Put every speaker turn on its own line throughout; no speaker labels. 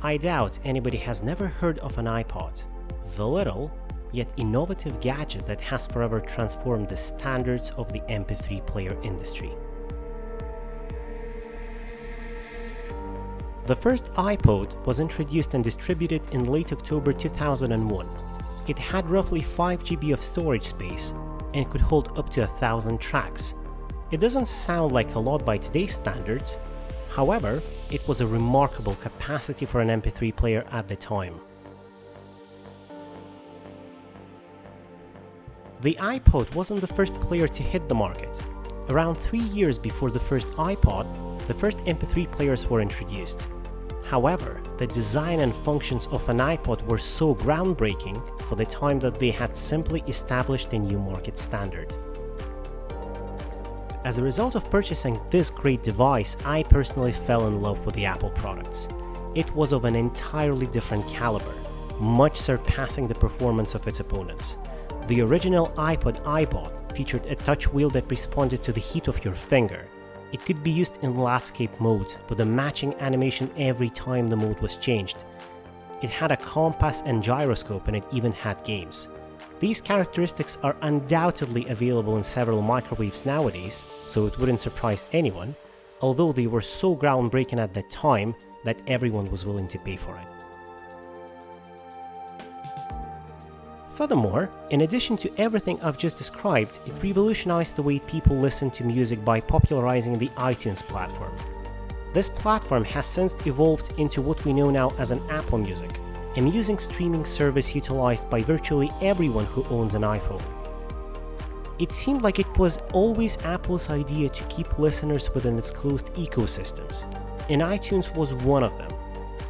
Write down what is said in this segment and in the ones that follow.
I doubt anybody has never heard of an iPod, the little, yet innovative gadget that has forever transformed the standards of the MP3 player industry. The first iPod was introduced and distributed in late October 2001. It had roughly 5 GB of storage space and could hold up to 1,000 tracks. It doesn't sound like a lot by today's standards, however, it was a remarkable capacity for an MP3 player at the time. The iPod wasn't the first player to hit the market. Around 3 years before the first iPod, the first MP3 players were introduced. However, the design and functions of an iPod were so groundbreaking for the time that they had simply established a new market standard. As a result of purchasing this great device, I personally fell in love with the Apple products. It was of an entirely different caliber, much surpassing the performance of its opponents. The original iPod iPod featured a touch wheel that responded to the heat of your finger. It could be used in landscape mode with a matching animation every time the mode was changed. It had a compass and gyroscope, and it even had games. These characteristics are undoubtedly available in several microwaves nowadays, so it wouldn't surprise anyone, although they were so groundbreaking at the time that everyone was willing to pay for it. Furthermore, in addition to everything I've just described, it revolutionized the way people listen to music by popularizing the iTunes platform. This platform has since evolved into what we know now as an Apple Music, a music streaming service utilized by virtually everyone who owns an iPhone. It seemed like it was always Apple's idea to keep listeners within its closed ecosystems, and iTunes was one of them.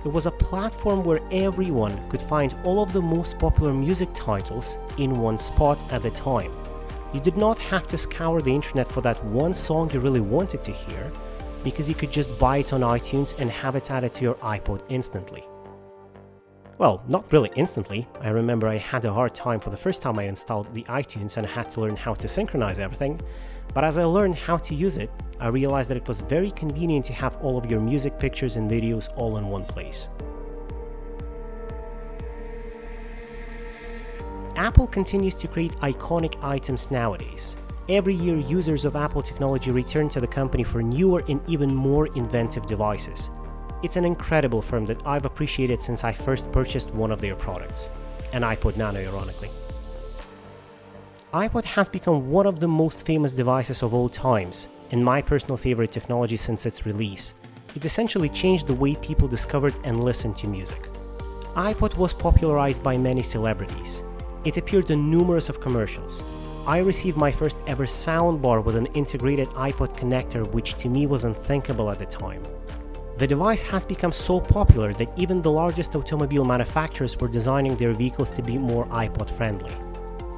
It was a platform where everyone could find all of the most popular music titles in one spot at a time. You did not have to scour the internet for that one song you really wanted to hear, because you could just buy it on iTunes and have it added to your iPod instantly. Well, not really instantly. I remember I had a hard time for the first time I installed the iTunes and had to learn how to synchronize everything, but as I learned how to use it, I realized that it was very convenient to have all of your music, pictures, and videos all in one place. Apple continues to create iconic items nowadays. Every year, users of Apple technology return to the company for newer and even more inventive devices. It's an incredible firm that I've appreciated since I first purchased one of their products, an iPod Nano, ironically. iPod has become one of the most famous devices of all times, and my personal favorite technology since its release. It essentially changed the way people discovered and listened to music. iPod was popularized by many celebrities. It appeared in numerous of commercials. I received my first ever soundbar with an integrated iPod connector, which to me was unthinkable at the time. The device has become so popular that even the largest automobile manufacturers were designing their vehicles to be more iPod friendly.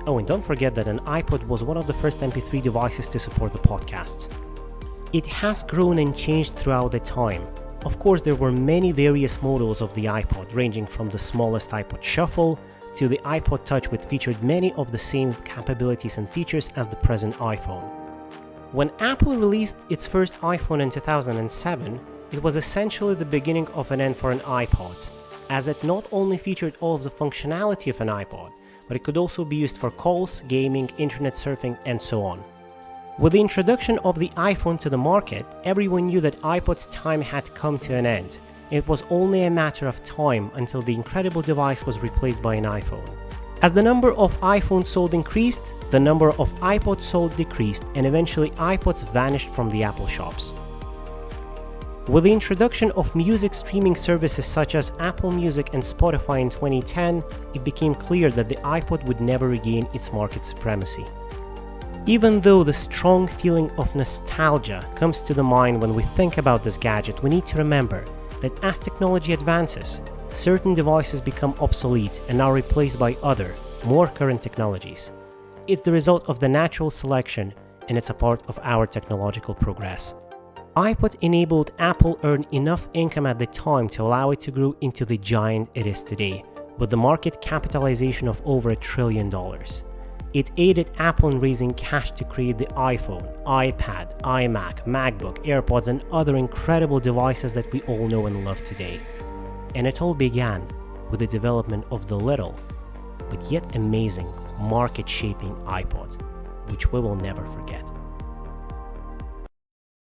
Oh, and don't forget that an iPod was one of the first MP3 devices to support the podcasts. It has grown and changed throughout the time. Of course, there were many various models of the iPod, ranging from the smallest iPod Shuffle to the iPod Touch, which featured many of the same capabilities and features as the present iPhone. When Apple released its first iPhone in 2007, it was essentially the beginning of an end for an iPod, as it not only featured all of the functionality of an iPod, but it could also be used for calls, gaming, internet surfing, and so on. With the introduction of the iPhone to the market, everyone knew that iPod's time had come to an end. It was only a matter of time until the incredible device was replaced by an iPhone. As the number of iPhones sold increased, the number of iPods sold decreased, and eventually iPods vanished from the Apple shops. With the introduction of music streaming services such as Apple Music and Spotify in 2010, it became clear that the iPod would never regain its market supremacy. Even though the strong feeling of nostalgia comes to the mind when we think about this gadget, we need to remember that as technology advances, certain devices become obsolete and are replaced by other, more current technologies. It's the result of the natural selection, and it's a part of our technological progress. iPod enabled Apple earn enough income at the time to allow it to grow into the giant it is today, with the market capitalization of over $1 trillion. It aided Apple in raising cash to create the iPhone, iPad, iMac, MacBook, AirPods, and other incredible devices that we all know and love today. And it all began with the development of the little, but yet amazing, market-shaping iPod, which we will never forget.